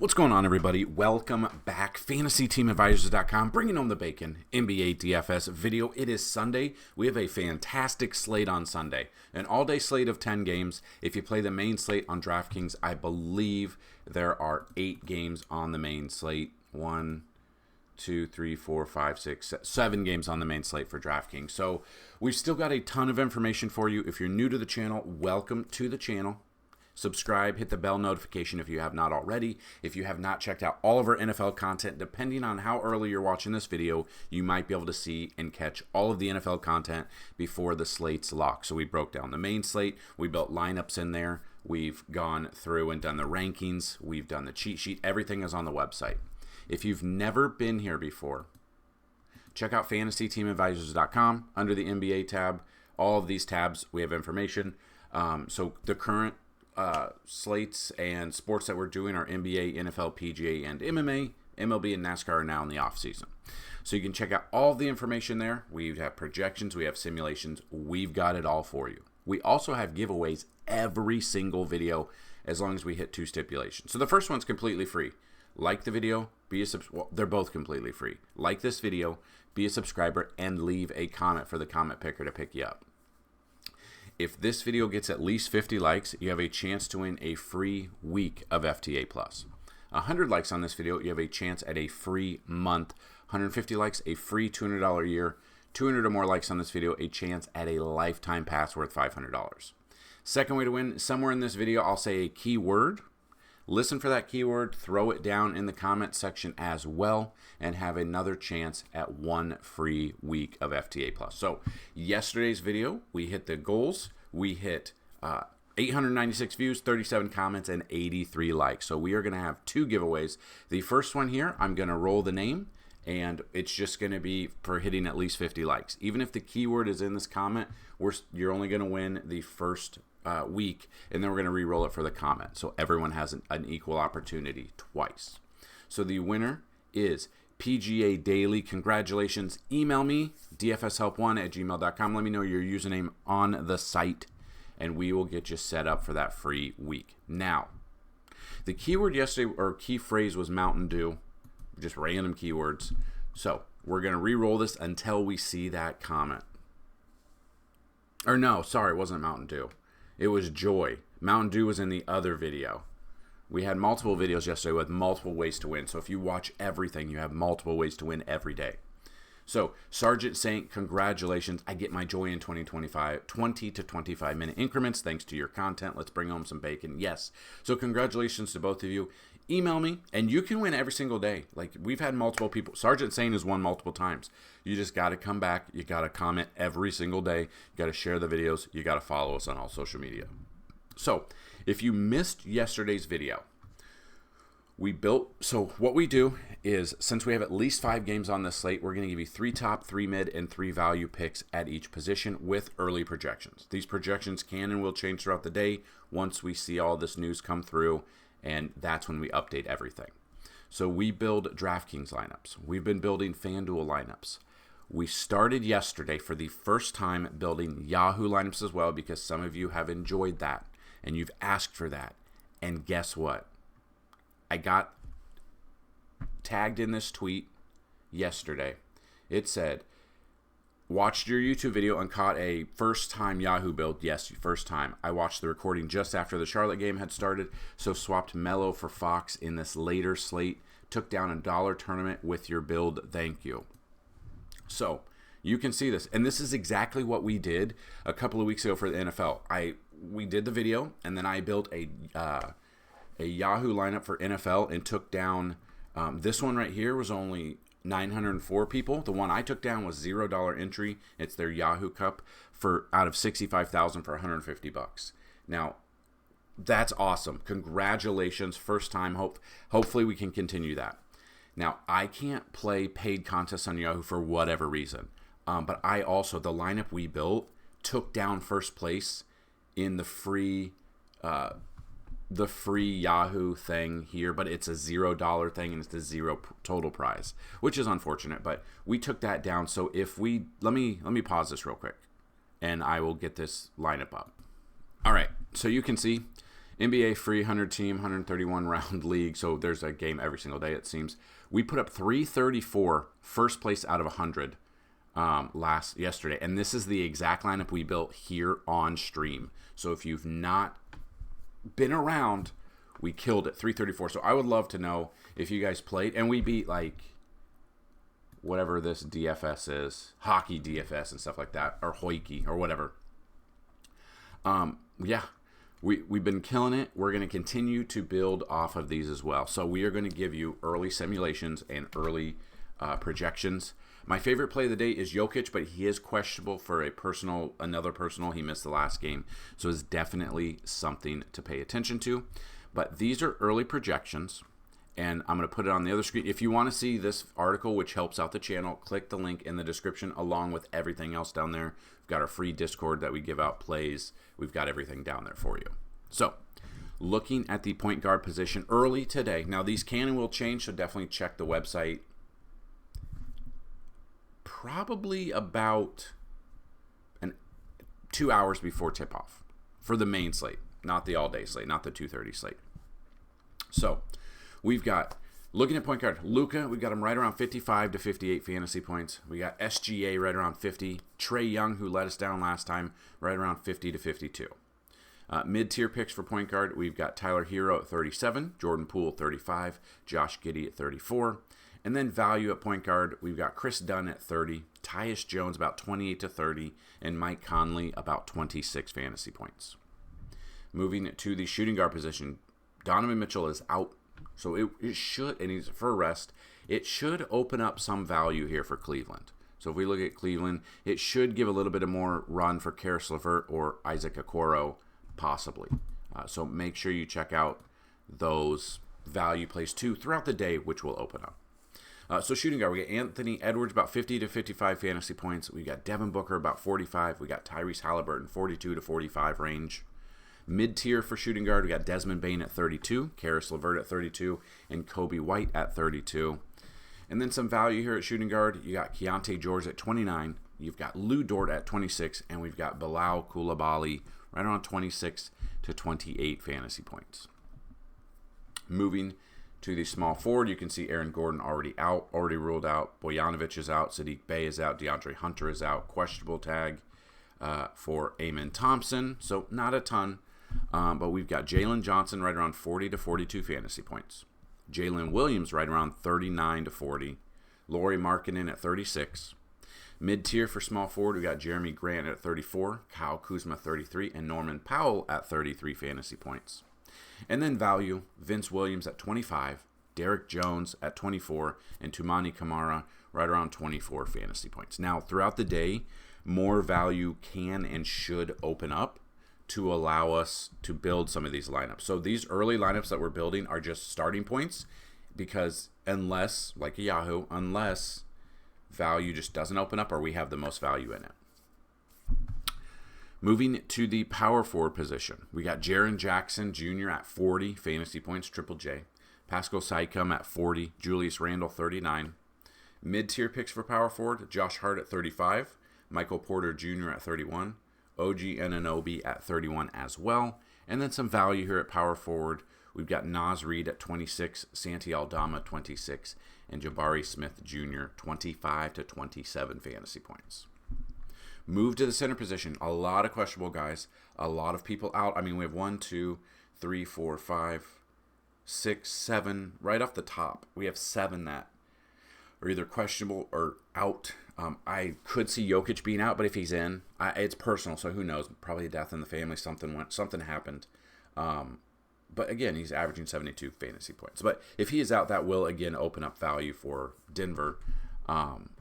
What's going on, everybody? Welcome back. FantasyTeamAdvisors.com, bringing home the bacon. NBA DFS video. It is Sunday. We have a fantastic slate on Sunday. An all-day slate of 10 games. If you play the main slate on DraftKings, I believe there are 8 games on the main slate. 1, 2, 3, 4, 5, 6, 7 games on the main slate for DraftKings. So we've still got a ton of information for you. If you're new to the channel, welcome to the channel. Subscribe, hit the bell notification if you have not already. If you have not checked out all of our NFL content, depending on how early you're watching this video, you might be able to see and catch all of the NFL content before the slate's locked. So we broke down the main slate. We built lineups in there. We've gone through and done the rankings. We've done the cheat sheet. Everything is on the website. If you've never been here before, check out FantasyTeamAdvisors.com under the NBA tab. All of these tabs, we have information. So the current slates and sports that we're doing are NBA, NFL, PGA, and MMA. MLB and NASCAR are now in the off season. So you can check out all the information there. We have projections, we have simulations, we've got it all for you. We also have giveaways every single video as long as we hit 2 stipulations. So the first one's completely free. Like the video, they're both completely free. Like this video, be a subscriber, and leave a comment for the comment picker to pick you up. If this video gets at least 50 likes, you have a chance to win a free week of FTA+. 100 likes on this video, you have a chance at a free month. 150 likes, a free $200 year. 200 or more likes on this video, a chance at a lifetime pass worth $500. Second way to win, somewhere in this video, I'll say a keyword. Listen for that keyword, throw it down in the comment section as well, and have another chance at 1 free week of FTA+. So yesterday's video, we hit the goals. We hit 896 views, 37 comments, and 83 likes. So we are going to have 2 giveaways. The first one here, I'm going to roll the name, and it's just going to be for hitting at least 50 likes. Even if the keyword is in this comment, you're only going to win the first week, and then we're going to re-roll it for the comment, so everyone has an equal opportunity twice. So the winner is PGA Daily. Congratulations. Email me, dfshelp1@gmail.com. Let me know your username on the site, and we will get you set up for that free week. Now, the keyword yesterday, or key phrase, was Mountain Dew. Just random keywords. So we're going to re-roll this until we see that comment. Or no, sorry, it wasn't Mountain Dew. It was Joy. Mountain Dew was in the other video. We had multiple videos yesterday with multiple ways to win. So if you watch everything, you have multiple ways to win every day. So Sergeant Saint, congratulations. I get my Joy in 20 to 25 minute increments thanks to your content. Let's bring home some bacon. Yes. So congratulations to both of you. Email me, and you can win every single day. Like, we've had multiple people. Sergeant Saint has won multiple times. You just got to come back. You got to comment every single day. You got to share the videos. You got to follow us on all social media. So if you missed yesterday's video, so what we do is, since we have at least 5 games on this slate, we're going to give you 3 top, 3 mid, and 3 value picks at each position with early projections. These projections can and will change throughout the day once we see all this news come through, and that's when we update everything. So we build DraftKings lineups. We've been building Fanduel lineups. We started yesterday for the first time building Yahoo lineups as well, because some of you have enjoyed that and you've asked for that. And guess what? I got tagged in this tweet yesterday. It said, watched your YouTube video and caught a first-time Yahoo build. Yes, first time. I watched the recording just after the Charlotte game had started, so swapped Melo for Fox in this later slate. Took down a $1 tournament with your build. Thank you. So you can see this, and this is exactly what we did a couple of weeks ago for the NFL. We did the video, and then I built a Yahoo lineup for NFL and took down this one right here was only 904 people. The one I took down was $0 entry. It's their Yahoo Cup for out of 65,000 for $150. Now, that's awesome. Congratulations, first time. Hopefully we can continue that. Now, I can't play paid contests on Yahoo for whatever reason, but I also, the lineup we built took down first place in the free Yahoo thing here, but it's a $0 thing and it's the 0 total prize, which is unfortunate, but we took that down. So if we, let me pause this real quick and I will get this lineup up. All right, so you can see NBA free 100 team, 131 round league. So there's a game every single day, it seems. We put up 334, first place out of 100 yesterday. And this is the exact lineup we built here on stream. So if you've not been around, we killed it, 334. So I would love to know if you guys played. And we beat like whatever this DFS is, hockey DFS and stuff like that, or hoikey or whatever. Yeah, we've been killing it. We're going to continue to build off of these as well. So we are going to give you early simulations and early projections. My favorite play of the day is Jokic, but he is questionable for another personal. He missed the last game, so it's definitely something to pay attention to. But these are early projections, and I'm going to put it on the other screen. If you want to see this article, which helps out the channel, click the link in the description along with everything else down there. We've got our free Discord that we give out plays. We've got everything down there for you. So, looking at the point guard position early today. Now, these can and will change, so definitely check the website. Probably about 2 hours before tip-off for the main slate, not the all-day slate, not the 2:30 slate. So, we've got, looking at point guard, Luka, we've got him right around 55 to 58 fantasy points. We got SGA right around 50. Trae Young, who let us down last time, right around 50 to 52. Mid-tier picks for point guard, we've got Tyler Hero at 37, Jordan Poole 35, Josh Giddey at 34. And then value at point guard, we've got Chris Dunn at 30, Tyus Jones about 28 to 30, and Mike Conley about 26 fantasy points. Moving to the shooting guard position, Donovan Mitchell is out. So it should, and he's for a rest, it should open up some value here for Cleveland. So if we look at Cleveland, it should give a little bit of more run for Karis LeVert or Isaac Okoro, possibly. So make sure you check out those value plays too throughout the day, which will open up. So shooting guard, we got Anthony Edwards about 50 to 55 fantasy points. We got Devin Booker about 45. We got Tyrese Halliburton 42 to 45 range. Mid-tier for shooting guard, we got Desmond Bane at 32, Karis LeVert at 32, and Kobe White at 32. And then some value here at shooting guard, you got Keontae George at 29, you've got Lou Dort at 26, and we've got Bilal Coulibaly right around 26 to 28 fantasy points. Moving to the small forward, you can see Aaron Gordon already ruled out. Bojanovic is out, Sadiq Bey is out, DeAndre Hunter is out, questionable tag for Amen Thompson, so not a ton. But we've got Jalen Johnson right around 40 to 42 fantasy points. Jalen Williams right around 39 to 40. Lauri Markkanen at 36. Mid-tier for small forward, we got Jeremy Grant at 34, Kyle Kuzma 33, and Norman Powell at 33 fantasy points. And then value, Vince Williams at 25, Derek Jones at 24, and Toumani Camara right around 24 fantasy points. Now, throughout the day, more value can and should open up to allow us to build some of these lineups. So these early lineups that we're building are just starting points because unless, like a Yahoo, unless value just doesn't open up or we have the most value in it. Moving to the power forward position, we got Jaren Jackson Jr. at 40 fantasy points, Triple J. Pascal Siakam at 40, Julius Randle 39. Mid-tier picks for power forward, Josh Hart at 35, Michael Porter Jr. at 31, OG Anunoby at 31 as well. And then some value here at power forward. We've got Naz Reid at 26, Santi Aldama 26, and Jabari Smith Jr. 25 to 27 fantasy points. Move to the center position. A lot of questionable guys. A lot of people out. I mean, we have 1, 2, 3, 4, 5, 6, 7. Right off the top, we have 7 that are either questionable or out. I could see Jokic being out, but if he's in, it's personal, so who knows? Probably a death in the family. Something happened. But again, he's averaging 72 fantasy points. But if he is out, that will again open up value for Denver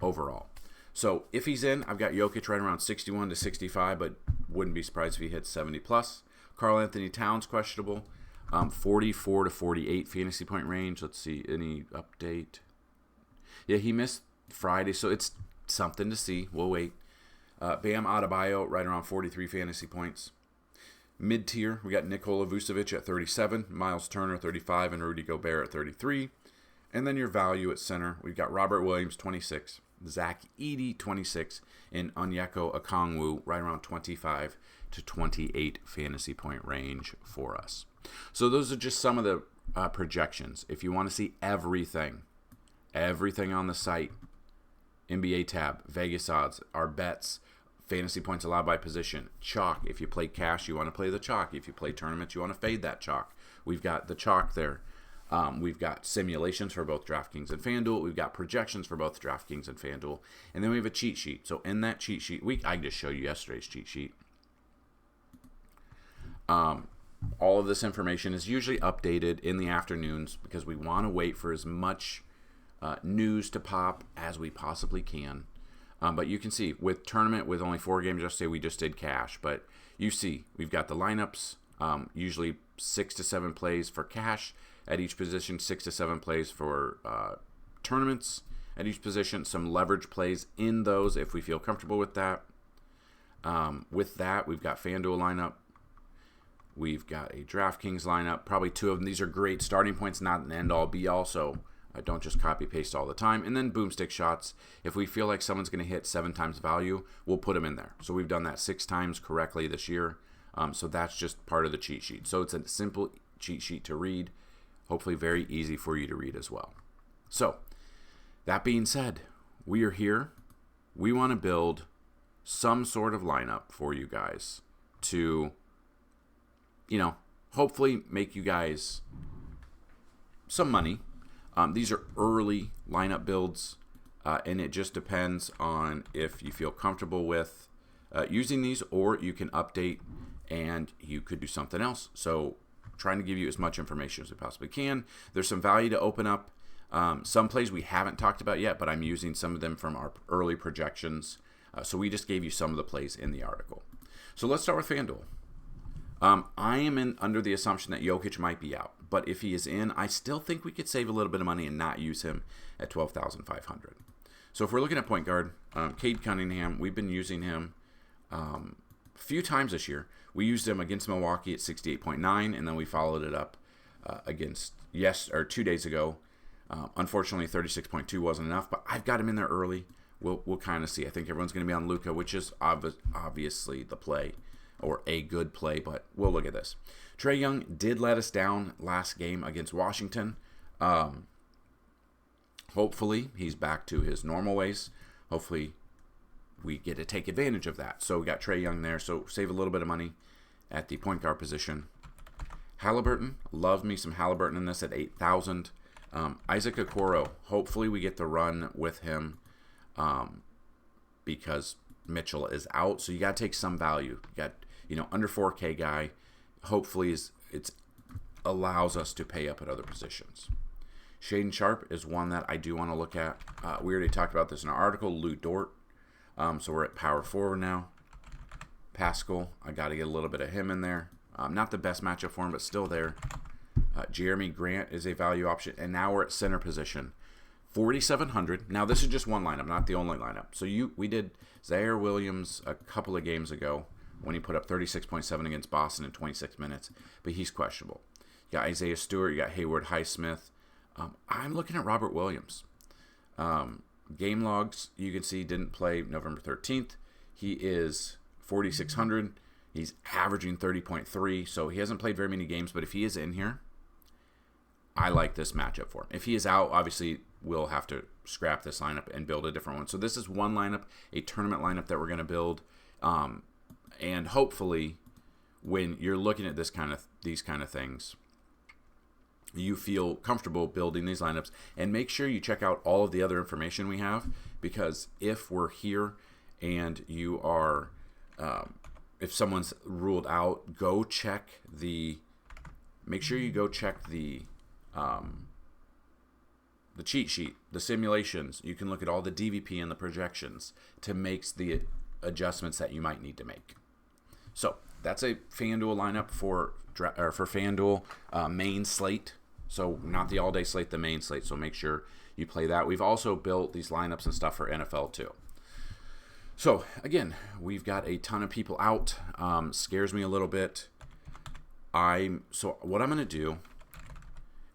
overall. So if he's in, I've got Jokic right around 61 to 65, but wouldn't be surprised if he hits 70 plus. Karl Anthony Towns questionable, 44 to 48 fantasy point range. Let's see, any update? Yeah, he missed Friday, so it's something to see. We'll wait. Bam Adebayo right around 43 fantasy points. Mid-tier, we got Nikola Vucevic at 37, Miles Turner 35, and Rudy Gobert at 33. And then your value at center, we've got Robert Williams 26, Zach Edey 26, and Onyeka Okongwu right around 25 to 28 fantasy point range for us. So those are just some of the projections. If you want to see everything on the site, NBA tab, Vegas odds, our bets, fantasy points allowed by position, chalk. If you play cash, you want to play the chalk. If you play tournaments, you want to fade that chalk. We've got the chalk there. We've got simulations for both DraftKings and FanDuel. We've got projections for both DraftKings and FanDuel. And then we have a cheat sheet. So in that cheat sheet, I can just show you yesterday's cheat sheet. All of this information is usually updated in the afternoons because we want to wait for as much news to pop as we possibly can. But you can see with tournament, with only 4 games yesterday, we just did cash. But you see, we've got the lineups, usually 6 to 7 plays for cash at each position, 6 to 7 plays for tournaments at each position, some leverage plays in those if we feel comfortable with that. With that, we've got FanDuel lineup. We've got a DraftKings lineup, probably 2 of them. These are great starting points, not an end-all, be-all, so don't just copy-paste all the time. And then boomstick shots. If we feel like someone's going to hit 7 times value, we'll put them in there. So we've done that 6 times correctly this year. So that's just part of the cheat sheet. So it's a simple cheat sheet to read, hopefully very easy for you to read as well. So that being said, we are here. We want to build some sort of lineup for you guys to, hopefully make you guys some money. These are early lineup builds, and it just depends on if you feel comfortable with using these, or you can update and you could do something else. So trying to give you as much information as we possibly can. There's some value to open up. Some plays we haven't talked about yet, but I'm using some of them from our early projections. So we just gave you some of the plays in the article. So let's start with FanDuel. I am under the assumption that Jokic might be out, but if he is in, I still think we could save a little bit of money and not use him at $12,500. So if we're looking at point guard, Cade Cunningham, we've been using him a few times this year. We used him against Milwaukee at 68.9, and then we followed it up against 2 days ago. Unfortunately, 36.2 wasn't enough, but I've got him in there early. We'll kind of see. I think everyone's going to be on Luka, which is obviously the play, or a good play, but we'll look at this. Trae Young did let us down last game against Washington. Hopefully, he's back to his normal ways. Hopefully, we get to take advantage of that. So we got Trae Young there, so save a little bit of money at the point guard position. Halliburton, love me some Halliburton in this at 8,000. Isaac Okoro, hopefully we get the run with him because Mitchell is out. So you got to take some value. You got, under 4K guy. Hopefully it allows us to pay up at other positions. Shaden Sharp is one that I do want to look at. We already talked about this in our article. Lou Dort. So we're at power forward now. Pascal, I got to get a little bit of him in there. Not the best matchup for him, but still there. Jeremy Grant is a value option. And now we're at center position. 4,700. Now this is just one lineup, not the only lineup. So we did Zaire Williams a couple of games ago when he put up 36.7 against Boston in 26 minutes, but he's questionable. You got Isaiah Stewart, you got Hayward Highsmith. I'm looking at Robert Williams. Game logs, you can see, didn't play November 13th. He is 4,600. He's averaging 30.3, so he hasn't played very many games, but if he is in here, I like this matchup for him. If he is out, obviously, we'll have to scrap this lineup and build a different one. So this is one lineup, a tournament lineup that we're going to build. And hopefully, when you're looking at these kind of things, you feel comfortable building these lineups. And make sure you check out all of the other information we have, because if we're here and you are, if someone's ruled out, make sure you go check the cheat sheet, the simulations. You can look at all the DVP and the projections to make the adjustments that you might need to make. So that's a FanDuel lineup for FanDuel main slate. So not the all-day slate, the main slate. So make sure you play that. We've also built these lineups and stuff for NFL too. So again, we've got a ton of people out. Scares me a little bit. So what I'm going to do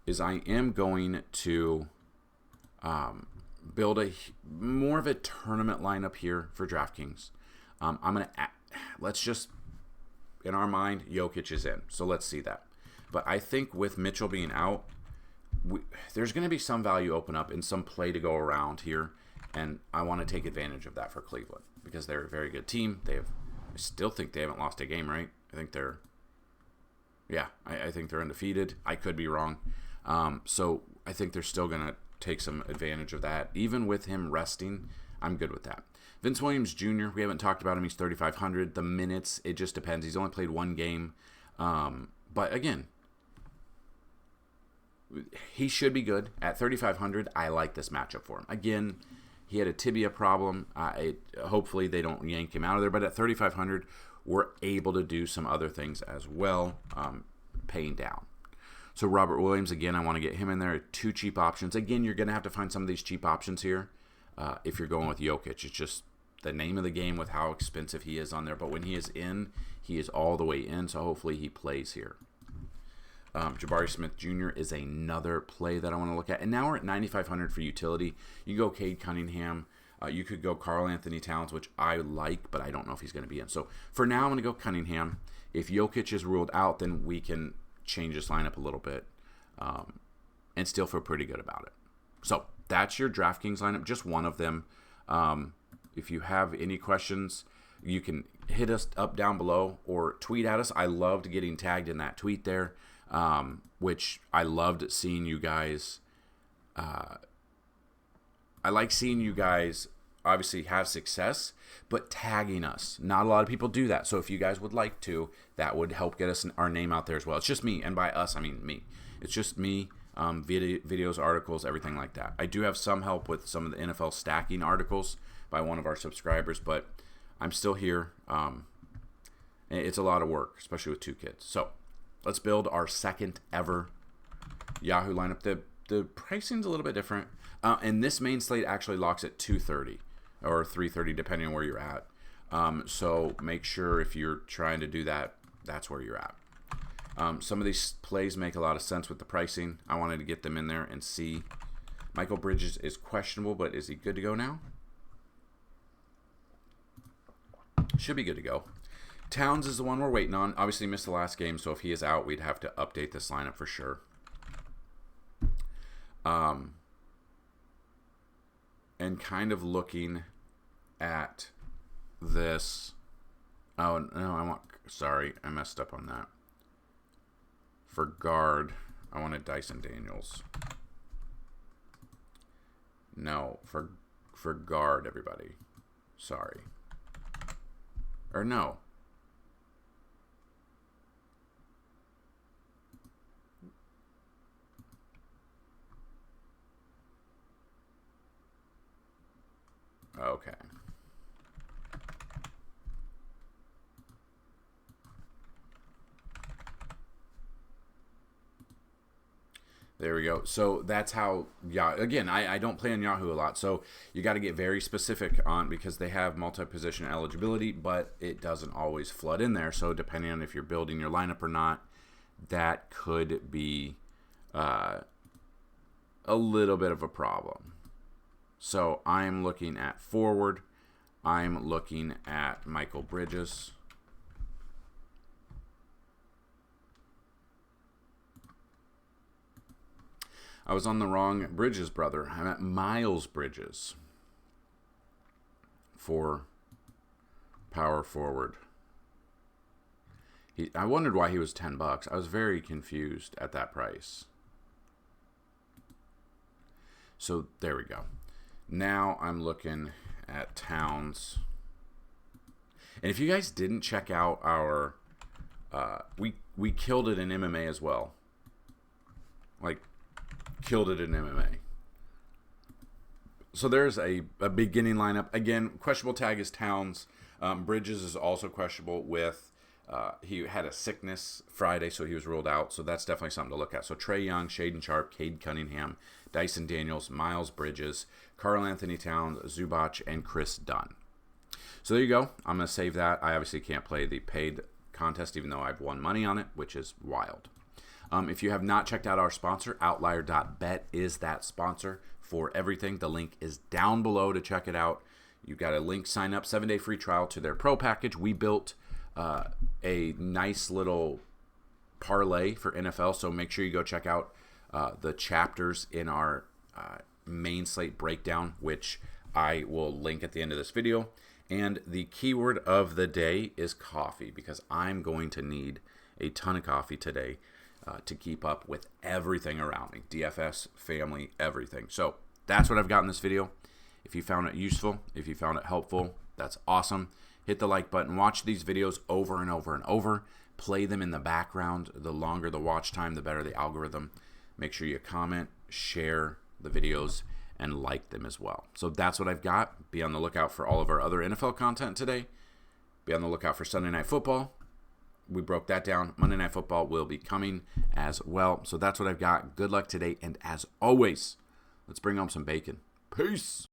is I am going to build more of a tournament lineup here for DraftKings. I'm going to, let's just, in our mind, Jokic is in. So let's see that. But I think with Mitchell being out, there's going to be some value open up and some play to go around here. And I want to take advantage of that for Cleveland because they're a very good team. I still think they haven't lost a game, right? I think they're, I think they're undefeated. I could be wrong. So I think they're still going to take some advantage of that. Even with him resting, I'm good with that. Vince Williams Jr., we haven't talked about him. He's 3,500. The minutes, it just depends. He's only played one game. But again, he should be good. At 3,500, I like this matchup for him. Again, he had a tibia problem. Hopefully they don't yank him out of there. But at 3,500, we're able to do some other things as well, paying down. So Robert Williams, again, I want to get him in there. 2 cheap options. Again, you're going to have to find some of these cheap options here if you're going with Jokic. It's just the name of the game with how expensive he is on there. But when he is in, he is all the way in. So hopefully he plays here. Jabari Smith Jr. is another play that I want to look at. And now we're at 9,500 for utility. You go Cade Cunningham. You could go Karl Anthony Towns, which I like, but I don't know if he's going to be in. So for now, I'm going to go Cunningham. If Jokic is ruled out, then we can change this lineup a little bit and still feel pretty good about it. So that's your DraftKings lineup, just one of them. If you have any questions, you can hit us up down below or tweet at us. I loved getting tagged in that tweet there. Which I loved seeing you guys. I like seeing you guys obviously have success, but tagging us. Not a lot of people do that. So if you guys would like to, that would help get us our name out there as well. It's just me, and by us I mean me. It's just me, videos, articles, everything like that. I do have some help with some of the NFL stacking articles by one of our subscribers, but I'm still here. It's a lot of work, especially with 2 kids. So let's build our second ever Yahoo lineup. The pricing's a little bit different. And this main slate actually locks at 230 or 330, depending on where you're at. So make sure if you're trying to do that, that's where you're at. Some of these plays make a lot of sense with the pricing. I wanted to get them in there and see. Michael Bridges is questionable, but is he good to go now? Should be good to go. Towns is the one we're waiting on. Obviously missed the last game, so if he is out, we'd have to update this lineup for sure. And kind of looking at this. Oh, no, sorry, I messed up on that. For guard, I wanted Dyson Daniels. No, for guard, everybody. Sorry. Or no. Okay. There we go. So that's how, again, I don't play on Yahoo a lot, so you got to get very specific on, because they have multi-position eligibility, but it doesn't always flood in there. So depending on if you're building your lineup or not, that could be a little bit of a problem. So I'm looking at forward. I'm looking at Michael Bridges. I was on the wrong Bridges, brother. I'm at Miles Bridges for power forward. I wondered why he was $10. I was very confused at that price. So there we go. Now I'm looking at Towns. And if you guys didn't check out our, we killed it in MMA as well. Like, killed it in MMA. So there's a beginning lineup. Again, questionable tag is Towns. Bridges is also questionable with, he had a sickness Friday, so he was ruled out. So that's definitely something to look at. So Trae Young, Shaden Sharp, Cade Cunningham, Dyson Daniels, Miles Bridges, Karl Anthony Towns, Zubac, and Chris Dunn. So there you go. I'm going to save that. I obviously can't play the paid contest, even though I've won money on it, which is wild. If you have not checked out our sponsor, Outlier.Bet is that sponsor for everything. The link is down below to check it out. You got a link, sign up, 7-day free trial to their pro package. We built a nice little parlay for NFL, so make sure you go check out the chapters in our main slate breakdown, which I will link at the end of this video. And the keyword of the day is coffee, because I'm going to need a ton of coffee today to keep up with everything around me. DFS, family, everything. So that's what I've got in this video. If you found it useful, if you found it helpful, that's awesome. Hit the like button. Watch these videos over and over and over. Play them in the background. The longer the watch time, the better the algorithm. Make sure you comment, share the videos, and like them as well. So that's what I've got. Be on the lookout for all of our other NFL content today. Be on the lookout for Sunday Night Football. We broke that down. Monday Night Football will be coming as well. So that's what I've got. Good luck today. And as always, let's bring home some bacon. Peace.